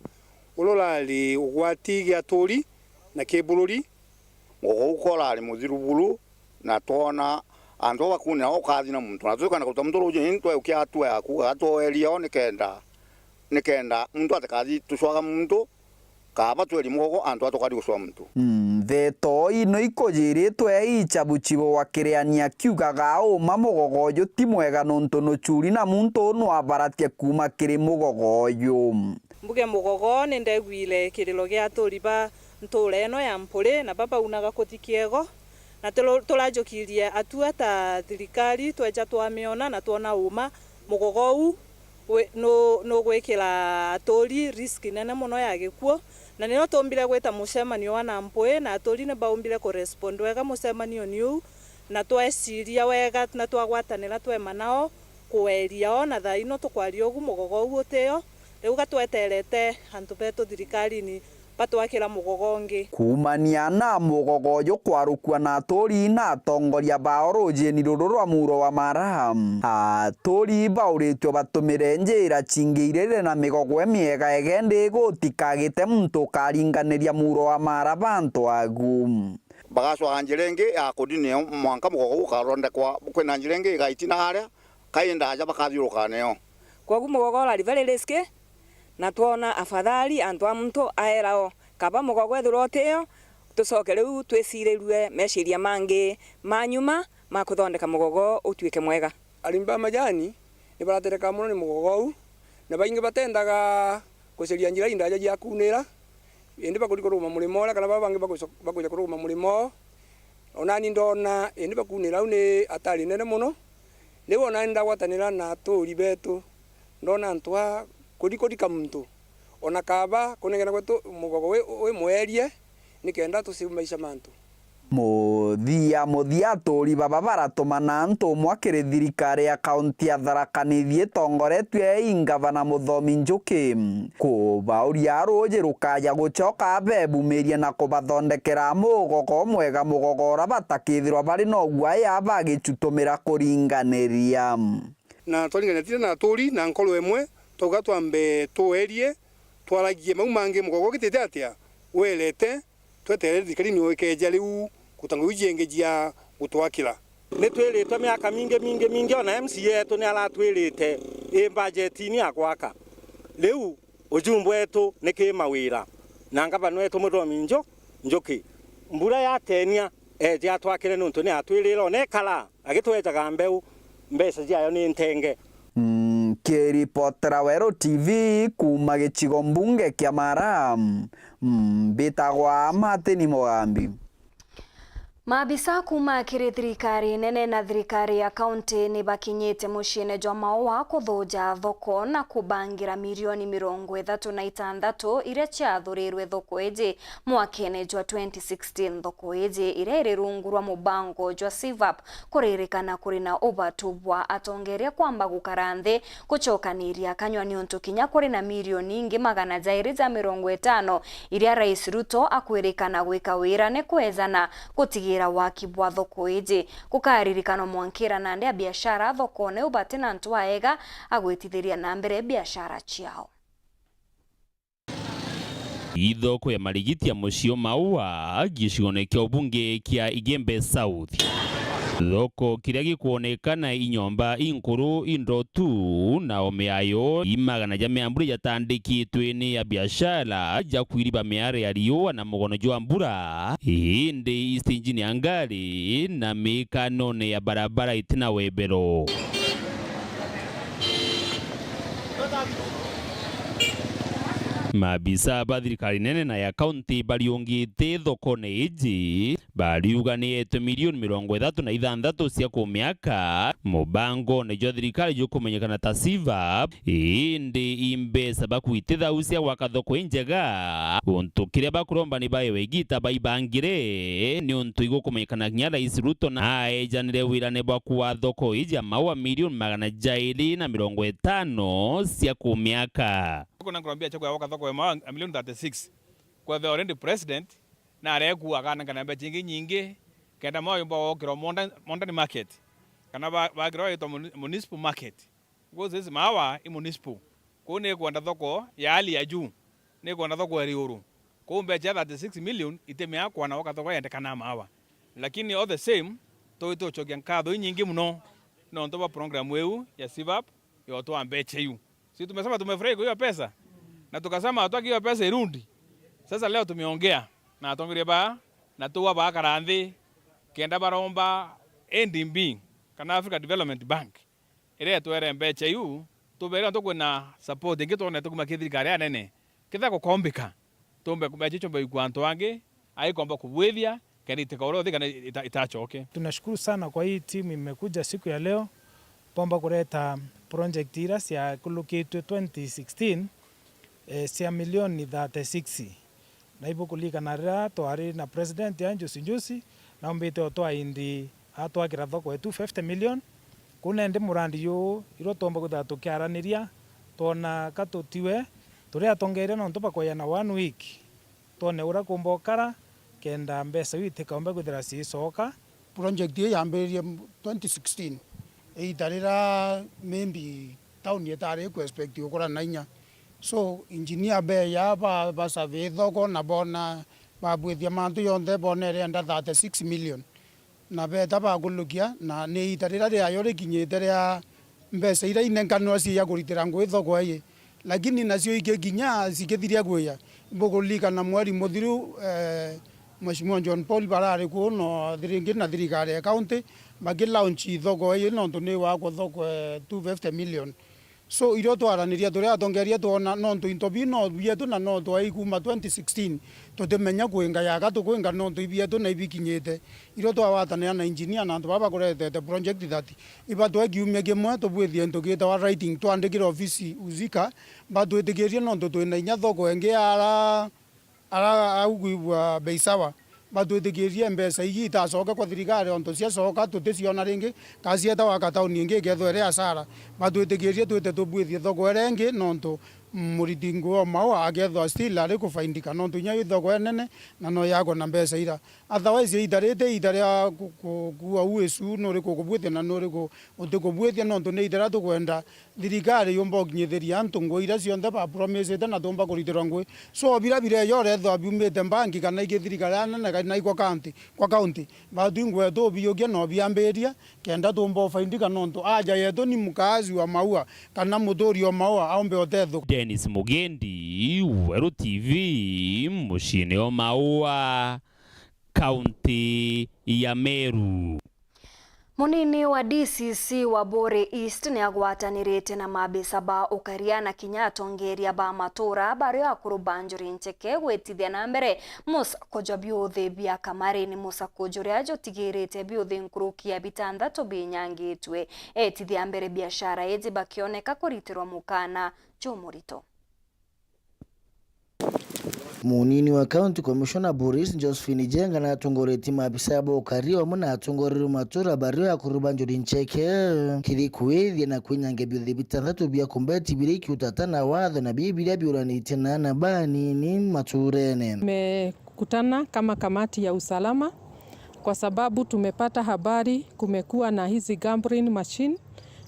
ulolali ugwati aturi na kebuluri ukora ali muzirubulu na tona ando bakuna okazi na muntu nazoka na kutamtoro uje into ukiatwa yaku ato elio nikenda muntu atakazi tushwaga muntu kaba tweli mugogo ando atokadi kuswa muntu veto ino ikojiritwe ichabuchibo wakireania kiugaga mamugogo yo timwega nonto no churi na muntu no abaratia kuma kiri mugogo yo mbuge mugogo nindegwile kirilo gia turiba ntore eno ya mpure na baba unaga kotikiego na tulajokirie atua ta thirikari tweja twamiona na tuona uma mugogo u no gwekira atori risk nene muno ya gikuo na nino tombire gweta mucemanio wa nampwe na atori ne baumbire ko respond wega mucemanio niu na twesiria wega na twagwatanira twema nao kueria na thaino tukwaria ogu mugogo u uteo riu gatweterete antu betu thirikari-ini batwakira mugogo ngi kumania na mugogo yo kwarukua na atori na atongoria bao rujeni ruru rwa muro wa mara atori bauritwe batumire njira chingiirire na migogo emiega egende gutikagite muntu karinganiria muro wa mara bantu agu bagaswa anjirenge ya kodine mwanka mugogo ukaronda kwa kwena njirenge gaitina haria kainda aja bakathiuruka neo kwa mugogo la very risky na tuona afadhali antwa muntu aerao kaba mugogo thuroteo tucoke riu twicirerue meciria mangi manyuma makuthondeka mugogo utwike mwega. Arimba majani ni baratereka muno ni mugogo na baingi batendaga kuceria njira indaja ya kunira indi bakurikoma mulimo ora kana babangi bakuja kuruma mulimo ona ni ndona indi bakunira une atari nene muno ni wona nda gwatanira na turi betu ndona ntwa kurikodika muntu ona kaba kunengena kwetu mugogo we mwerie nikenda tusimaisha mantu muthia turi baba baratumana ntumwa kiri thirikari ya kaunti ya Tharaka Nithi itongoretwe ingavana Muthomi Njuki kubauria ruji rukaya gucoka bebumiria na kubathondekera mugogo mwega mugogo ura batakithirwa bari no guaya bagicutumira kuringaniria na twaringanitire na turi na nkolo emwe toga twambe twerie twaragie mau mangi mugogo gitete atia welete twetere thikari ni okeja riu kutangu ujengejia gutwakira ni twirite miaka mingi ona MC yetu ni aratwirite budget ni agwaka riu ujumbe wetu ni kimawira na ngavana wetu Muthomi Njuki mbura ya tenia eje atwakire nuntu ni atwirira onekala agitwejaga mbeu mbeca ciayo ni ntenge. Kiripotera Wero TV kuma gicigo mbunge kia Mara bitagwa Martin Mugambi. Maabisa kuma kiri thirikari nene na thirikari ya kaunti ni bakinyite muciine jwa maua kuthuja thoko na kubangira milioni 36 iria ciathurirwe thoko iji mwakene jwa 2016 thoko iji iria iri rungu rwa mubango jwa CVAP kuririkana kuri na ubatu bwa atongeria kwamba gukara nthi gucokaniria kanywa niontu kinya kuri na milioni ingi 250 iria Rais Ruto akwirikana gwika wira ni kwezana gutigira waki bwa thoko iji kukaririkana mwankira na ndia biashara thoko ne ubate na ntu aega agwitithiria na mbere biashara ciao. Ithoko ya marigiti ya mucio maua gicione kia ubunge kia Igembe South. Thoko kiria gikuonekana inyomba inkuru indotu na omeayo imagana ja meambura jatandikitwe ni ya biashara ja kwiriba meare ya riua na mugono jwa mbura indi East Engineer ngari na mikanone ya barabara itina webero. Maabisa ba thirikari nene na ya kaunti bariongite thoko ne iji bariuga ni milioni 36 cia kumiaka mubango ne jo thirikari jo kumenyekana ta CVAP indi imbesa bakwititha ucia gwaka thoko injega untu kiria bakuromba ni bae wegita baibangire ni untu igukumenyekana kinya Rais Ruto na aejanire wirane bwa kuwa thoko iji maua milioni 250 cia kumiaka. Kuna ngorombia chako ya waka thoko ya milioni 36 kwa the already president na areku akana kana mbe chingi nyingi kenda moyo mbo okiro monda market kana bagiro ito municipal market go sisi mawa i municipal ko ne kwanda thoko ya hali ya juu ne kwanda thoko ya riuru ko mbe cha 36 million iteme akwa na waka thoko ya ndekana mawa lakini all the same to ito chogia nkatho nyingi muno no ntoba program weu ya CVAP yoto ambeche yu. Si tumesema tumefurahi kwa hiyo pesa na tukasema hatutaki hiyo pesa irundi. Sasa leo tumeongea na atongeria ba na tuwa ba karanthi kenda baromba NDB kana Africa Development Bank ile twere mbeche yu tubera tukuna support ngitone tukuma kithirikari anene kitha gukombika tumbe kubeche chombe ikwanto wange aikomba kubwithia kenda itikaorothi kana itachoke. Tunashukuru sana kwa hii timu imekuja siku ya leo pomba kuleta project ira cia kulukitwe 2016 cia milioni 36 na ibo kulikana ra twari na president ya Njusi na umbite otwa indi atwakira thoko 250 million kuna ndi murandi yu iro tomba kuthatu kiaraniria tona katutiwe turi atongeire no ntoba kwa na 1 week tone ura kumbokara kenda mbesa witika omba kuthira cicoka. Project ya yambirie 2016 itarira maybe town yetare ku expect ukora nainya so engineer be ya ba survey thoko na bona babwithia mantu yonthe bonere under 36 million na beta bagulukia na ni itarira ria yo rikinyite ria mbeca ira inenganwa cia kuritira ngui thoko ye lakini nacio ikiginya cikithiria guya mbugulika na mweri muthiru Mheshimiwa John Paul Barare kuno thiringi na thirikari ya county magilaunch thoko ye no tuni wa ko thoko 250 million so iro twaraniria turia atongeria tuona no ntu intobi no bietu na no twai kuma 2016 tutemenya kuinga ya gatu kuinga no ntu bietu na ibikinyete iro twawatania na engineer na ntu baba kurete the project that iba twagiumia gemwe tubwithie ntu gita wa writing twandikira office uzika bado etegeria no ntu twina inya thoko enge ara augwa beisawa batwetegeria mbeca igi itacoka kwa thirikari onto ciacoka tuticiona ringi kacieta wakatauni ingi gethwere asara batwetegeria twite tubwithie thoko erengi nonto muritingu wa mawa agethwa still ari kufaindika nonto nya thoko nene na no yago na mbeca ira otherwise itarete itaria kuwa uesu no riko kubwithia na no riko utikubwithia nonto ne itara tukwenda thirikari yomba kinyetheria ntungo ira cionthe ba promise na tomba kuritirwa ngui so bira yore thwa biumite banki kana ige thirikari na kana iko county bathingwe to biyogia no biamberia kenda tomba faindika nonto aja yeto ni mukazi wa maua kana muthuri wa maua aombe otetho. Dennis Mugendi, Weru TV, mucini o Maua, kaunti ya Meru. Munini wa DCC wa Bore East ni agwatanirite na mabisa ba ukaria na kinya atongeria ba matura bari akuru banjuri ncheke gwetithia na mbere musa koja biothe bia kamari ni musa kojuri ajo tigirite biothe nkurukia bitandatu binyangitwe etithia mbere biashara ezi bakioneka kuritirwa mukana Jomorito. Munini wa County Commissioner Boris Josephine Jenga na atongoreti maabisa ya bokario muna atongorero matura bario ya kurubanjuri ncheke kirikuwethia na kwenyange biothe bitandatu bia kumbeti biriki utatana watho na bibilia biuranitena na bani ni maturene. Tumekutana kama kamati ya usalama kwa sababu tumepata habari kumekuwa na hizi gambling machine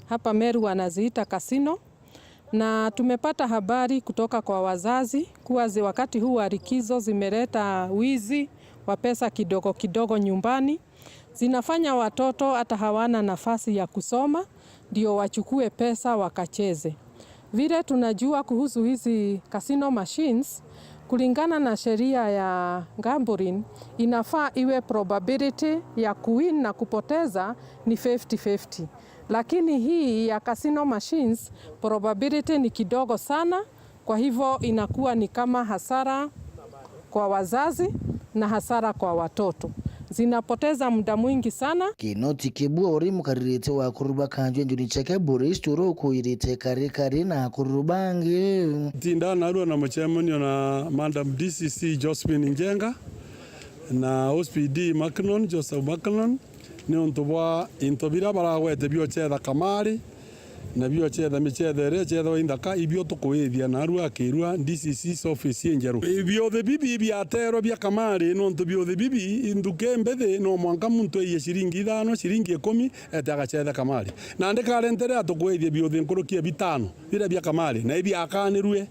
hapa Meru wanaziita kasino. Na tumepata habari kutoka kwa wazazi kuwa wakati huu wa likizo zimeleta wizi wa pesa kidogo kidogo nyumbani. Zinafanya watoto hata hawana nafasi ya kusoma ndio wachukue pesa wakacheze. Vile tunajua kuhusu hizi casino machines, kulingana na sheria ya gambling inafaa iwe probability ya kuwin na kupoteza ni 50-50. Lakini hii ya casino machines probability ni kidogo sana, kwa hivyo inakuwa ni kama hasara kwa wazazi na hasara kwa watoto. Zinapoteza muda mwingi sana. Kinoti kibua ori mukaririte wa kuruba kanjwe njuni cheke Boris turo kuirite kari na kurubangi. Tinda narua na mchairman na Madam DCC Josephine Njenga na OSPD Macnon Joseph Macnon ni ontobwa intobira baragwete bio chetha kamari na bio chetha michethere chetha indaka ibio tukwithia narua akirua DCC office njeru ibio the bibi bia tero bia kamari no ntobio the bibi induke mbethe no mwanka muntu ye shiringi 5 shiringi 10 etaga chetha kamari na ndikarentere atukwithia bio the nkurukia bitano bira bia kamari na ibia akanirue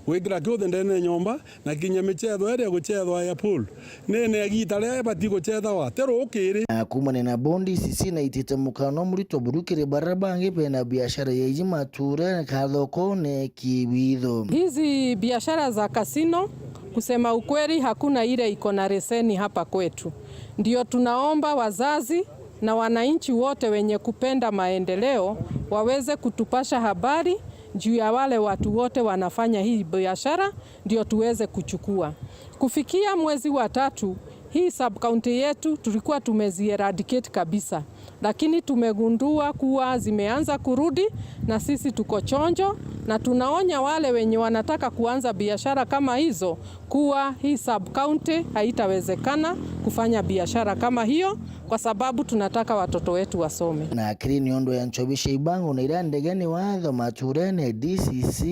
wekira kiothe ndene nyomba na kinya michetho ere guchethwa ya pool nene agitare bati guchetha wa tero ukiri akumane na bondi sisi na itete mukano murito burukire barabangi pena biashara yeji mature kathoko ne kiwitho. Hizi biashara za kasino kusema ukweli hakuna ile iko na leseni hapa kwetu. Ndio tunaomba wazazi na wananchi wote wenye kupenda maendeleo waweze kutupasha habari juu ya wale watu wote wanafanya hii biashara ndio tuweze kuchukua. Kufikia mwezi wa 3 hii sub-county yetu tulikuwa tumezieradicate kabisa. Lakini tumegundua kuwa zimeanza kurudi na sisi tuko chonjo na tunaonya wale wenye wanataka kuanza biashara kama hizo kuwa hii sub-county haitawezekana kufanya biashara kama hiyo kwa sababu tunataka watoto wetu wasome. Na akiri niondo ya nchobisha ibango na irande gani watho maturene DCC.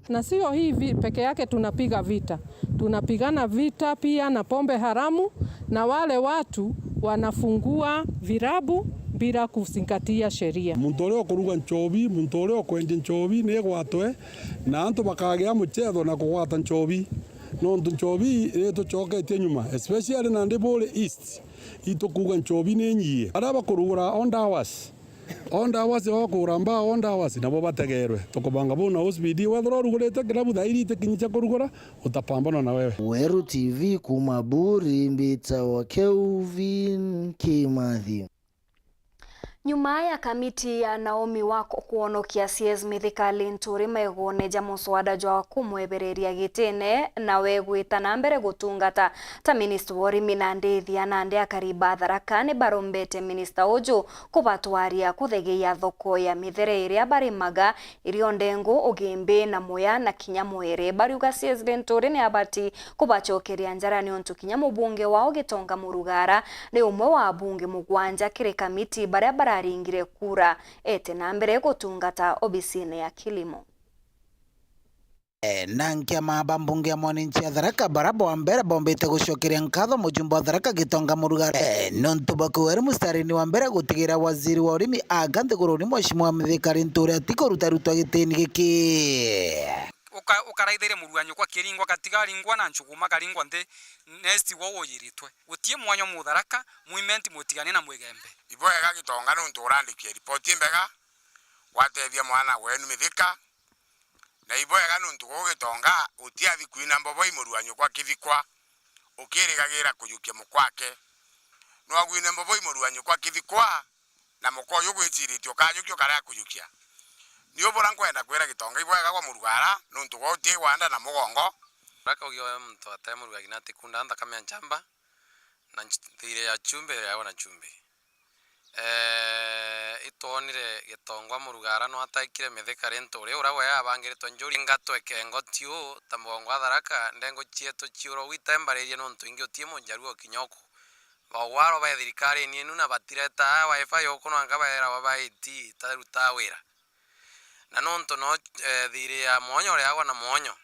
Na sio hii peke yake tunapiga vita. Tunapigana vita pia na pombe haramu na wale watu wanafungua virabu bila kuzingatia sheria. Muntu uria kuruga nchobi, muntu uria kwendia nchobi ne gwatwe na antu bakagea muchetho na kugwata nchobi no nchobi tucoketie nyuma especially na Ndibole East itukuga nchobi ni nyie araba kurugura on hours okuramba on hours nabo bategerwe tukubanga bona OSPD wathoro rugurite kilabu thairi tekinyicha kurugura utapambana na wewe. Weru TV kumaburi mbita wa Kelvin Kimathi. Nyuma ya kamiti ya Naomi Wako kuonokia CS Mithikali Nturi megoneja muswada jwa kumwebereria gitene na wegwita na mbere gutungata ta minister wa urimi na ndithia na ndi akariba Tharaka barombete minister uju kubatwaria kuthegeia thoko ya mithere iria barimaga irio ndengu ugimbi na muya na kinya mwere bariuga CS Nturi ni abati kubachokeria njara ni ontu kinya mubunge wao Gitonga Murugara ni umwe wa bunge mugwanja kire kamiti baria ringire kura ete na mbere gutungata obisine ya kilimo. Nankia mabambunge ya mwananchi ya Tharaka baraba wa mbere bombete gushokeria nkatho mujumba wa Tharaka Gitonga Murugara nontu bakuwera mustarini wa mbere gutigira waziri wa urimi agante kuruni Mheshimiwa Mithikali Nturi atiko rutarutwa gitini giki ukaraithire muruanyo kwa kiringwa katigaringwa na nchuguma karingwa nde nesti wo yiritwe utie mwanyo mu Tharaka movement mutigane na mwegembe iboega Gitonga nontu urandikia ripoti mbega watethia mwana wenu Mithika na iboega nontu Gitonga utia thikuina mboboi muruanyo kwa kithikwa ukirigagira kuyukia mukwake no agwine mboboi muruanyo kwa kithikwa na mukoyo gwitiritio kayukio karia kuyukia niyo bora nkwenda kwera Gitonga iboega kwa Murugara nontu gotie wanda na mugongo Tharaka ugiwa mtu ataya Murugari na tikunda anda kamya njamba na thire ya chumbe ya wana chumbe itonire Gitonga Murugara no ataikire Mithikali Nturi urawe yabangiritwe njuri ngatwe kengo tiu ta mugongo wa Tharaka ndengo chieto chiuro witembarerie nontu ingi utie munjaruo kinyoko bawaro ba thirikari ni nuna batireta wifi yoko no anga baera babaiti taruta wira na nonto no thire ya mwonyo ria na mwonyo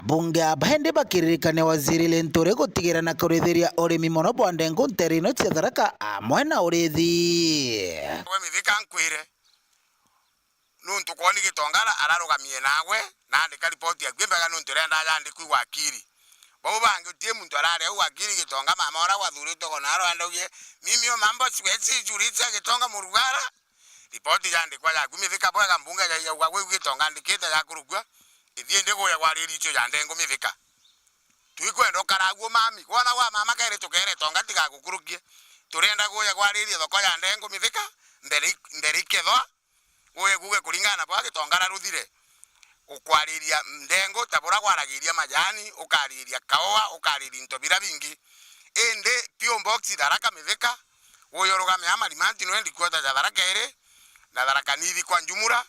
bunge abahende bakiririkane waziri Nturi gutigira na kurithiria urimi mono bwande ngunterino cia Tharaka amwe na urithi we Mithika nkwire nontu kwoni Gitonga ararugamie nawe na andika ripoti ya gwembega nontu renda yandikwi wakiri bau bangi utie muntu arare wakiri Gitonga mama ora wathurito gonaro andogie mimi o mambo swetsi juritsa Gitonga Murugara ripoti yandikwa ya Mithika bwega mbunge ya gwe Gitonga ndikite ya kurugwa ithiende goya gwariri icho ya ndengo Mithika tuikwenda karaguo mami wona wa mama kaire tukere Tonga tiga gukurukie turenda goya gwariri thoko ya ndengo Mithika mbere ikethwa goye guge kuringana bwa Gitonga ruthire ukwariria ndengo tabura gwaragiria majani ukariria kaoa ukariria ntobira bingi ende pio box Tharaka Mithika goyo rugame amalimanti no endi kwota ya Tharaka ere na Tharaka nithi kwa njumura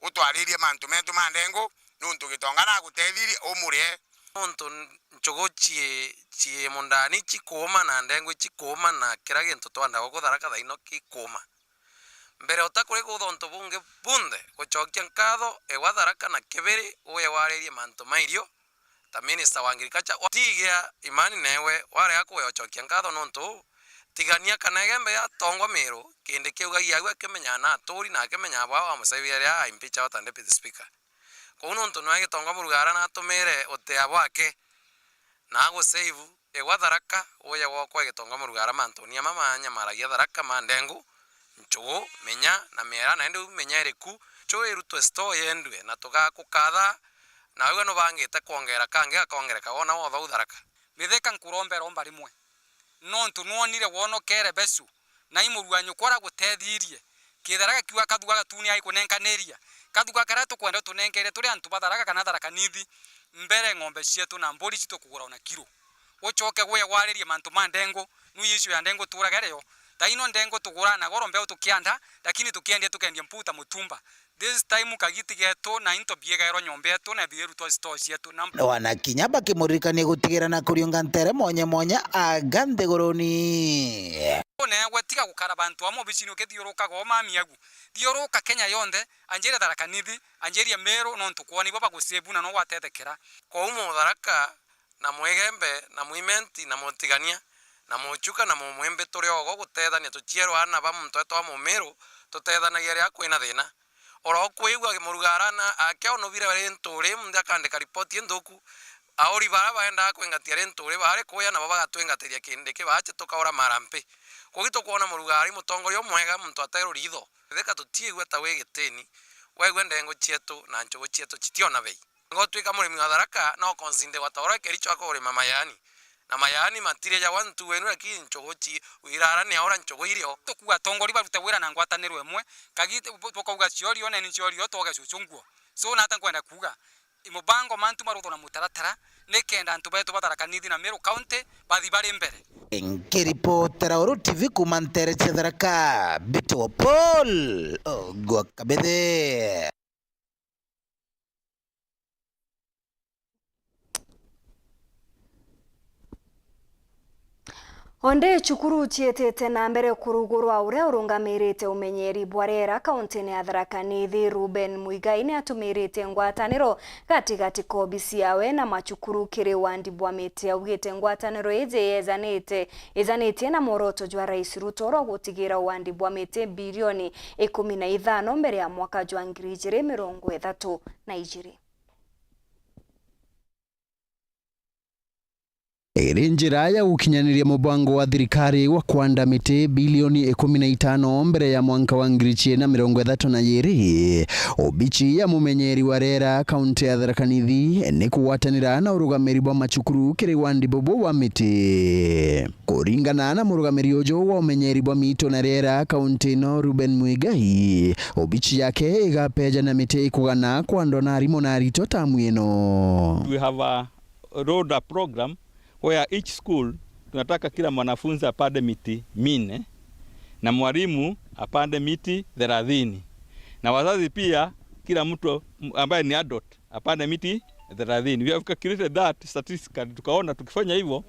utwaririe mantu metu mandengo nontu Gitonga na gutethiri umurie nontu nchogochie mundani chikoma na ndengo chikoma na kira gintu twanda go Tharaka thaino kikoma mbere utakuri guthonto bunge bunde guchokia nkatho ewa Tharaka na kibiri uye waririe mantu mairio ta minister wa agriculture tigia imani newe ware akuwe uchokia nkatho nontu tigania kanegembe ya Tongo Meru kinde kiugagia gwe kimenya na atori na kimenya bwa wa musevia ya impeach wa deputy speaker kono nto no Gitonga Murugara na tumire utea bwake na go save ewa Tharaka uye woko Gitonga Murugara mantonia mama nyamaragia Tharaka mandengu nchugo menya na mera na ndu menya ireku cho irutwe store yendwe na tugakukatha na we no bangite kuongera kange akongereka wona wotho Tharaka Mithika nkurombe romba rimwe nontu nuonire wono kere besu na imuruanyo kwara gutethiririe Kitharaka kiwa kathuga gatuni ai kunenkaneria kathuga karato kwenda tunenkere turi antu batharaka kana Tharaka nithi mbere ng'ombe cietu na mburi citu kugura na kilo ucoke gwe gwaririe mantu mandengo nu yishu ya ndengo turagereyo taino ndengo tugura na goro mbeo tukianda lakini tukiendia tukendia mputa mutumba this time kagiti geto na into biegero nyombe yetu na bieru to store cietu na wanakinya bakimurikania gutigira na kuriunga ntere monye agante goroni ne gwetiga gukara bantu amo bicini ukethiuruka go mami agu thiuruka Kenya yonde anjere Tharaka nithi anjeria Meru no ntukwoni baba gusebuna no watetekera ko umu Tharaka na mwegembe na muimenti na mutigania na muchuka na mumwembe turi ogo gutethania tuchierwa ana ba muntu etwa mu Meru tutethanagia ria kwina thina oro kuigwa Murugara na akeo no vira bari Nturi munda kandika report nduku aori bara baenda kwengatia rentore bare koya na baba gatwengateria kinde ke bache tokaora marampe kogito kuona murugari mutongorio mwega muntu atero ritho theka tutie gweta wegeteni wewe ndengo chietu na nchogo chietu chitiona bei ngotwika murimi wa Tharaka no konsinde watora kericho akore mamayani na mayani matire ya wantu wenu lakini nchogochi wirara ne ora nchogo irio tokuga tongori barute wira na ngwataniro emwe kagite bokoga ciori one ni ciori otoga cucungwo so nata kwenda kuga imubango mantu maruto na mutaratara nekenda antu beto batarakanidi na Meru County bathi bari mbere Nkiripotera Uru TV kumantere Tharaka Bito Paul Gwakabethe. Onde chukuru chietete na mbere kurugurwa uria urungamirite umenyeri bwarera kaunti ya Tharaka Nithi Ruben Muigai ni atumirite ngwataniro gatigati kobisi yawe na machukuru kiri wandi bwamite augite ngwataniro ije ezanite na moroto jwa Rais Ruto ro gutigira wandi bwamite bilioni 15 mbere ya mwaka jwa 2030 Nigeria. Iri njira ya gukinyaniria mubango wa thirikari wa kwanda miti bilioni 15 mbere ya mwaka wa 2032 obichi ya mumenyeri wa rera kaunti ya Tharaka Nithi ni kuwatanira na urugamiri bwa machukuru kiri wandi bobo wa miti kuringana na murugamiri ujo wa umenyeri bwa mito na rera kaunti no Ruben Muigai obichi yake igapeja na miti ikugana kwando na rimo na rito tamwino. We have a road program where each school tunataka kila mwanafunzi apande miti 4 na mwalimu apande miti 30 na wazazi pia kila mtu ambaye ni adult apande miti 30. We have calculated that statistically, tukaona tukifanya hivyo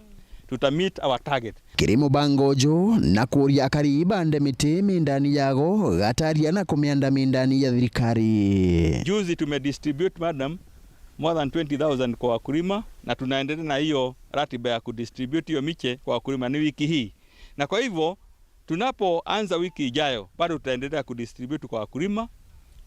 tutamit our target. Kirimo bangojo na kuria kariba ande miti mindani yago gataria na kumianda mindani ya thirikari. Juzi tumedistribute madam more than 20,000 kwa wakulima na tunaendelea na hiyo ratiba ya kudistribute hiyo miche kwa wakulima ni wiki hii. Na kwa hivyo tunapoanza wiki ijayo bado tutaendelea kudistribute kwa wakulima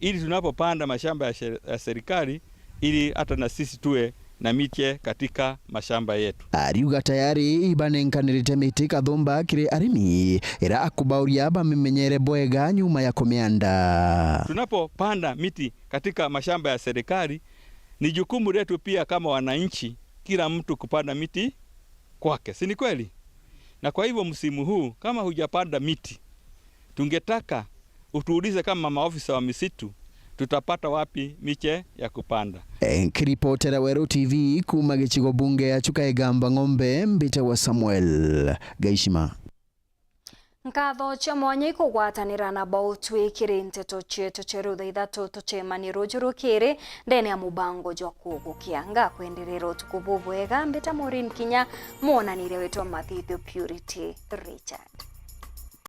ili tunapopanda mashamba ya serikali ili hata na sisi tuwe na miche katika mashamba yetu. Ariuga tayari ibanenkanirite miti kathumba kiri arimi ira akubauria bamenyere bwega nyuma ya kumianda. Tunapopanda miti katika mashamba ya serikali ni jukumu letu pia kama wananchi kila mtu kupanda miti kwake. Si ni kweli? Na kwa hivyo msimu huu kama hujapanda miti tungetaka utuulize kama maofisa wa misitu tutapata wapi miche ya kupanda. Nkiripotera Weru TV kuma gichigo bunge ya Chukaigamba Ng'ombe Mbite wa Samuel Gaishima. Nkatho cha mwanya kugwatanira na bautwikire nteto chetu cherutha ithatu tuchemaniro njurukire ndene ya mubango jwa kugukia ngakwenderera utuku bubwega Mbita Maureen Kinya muonanire wetwa Mathithu Purity Richard.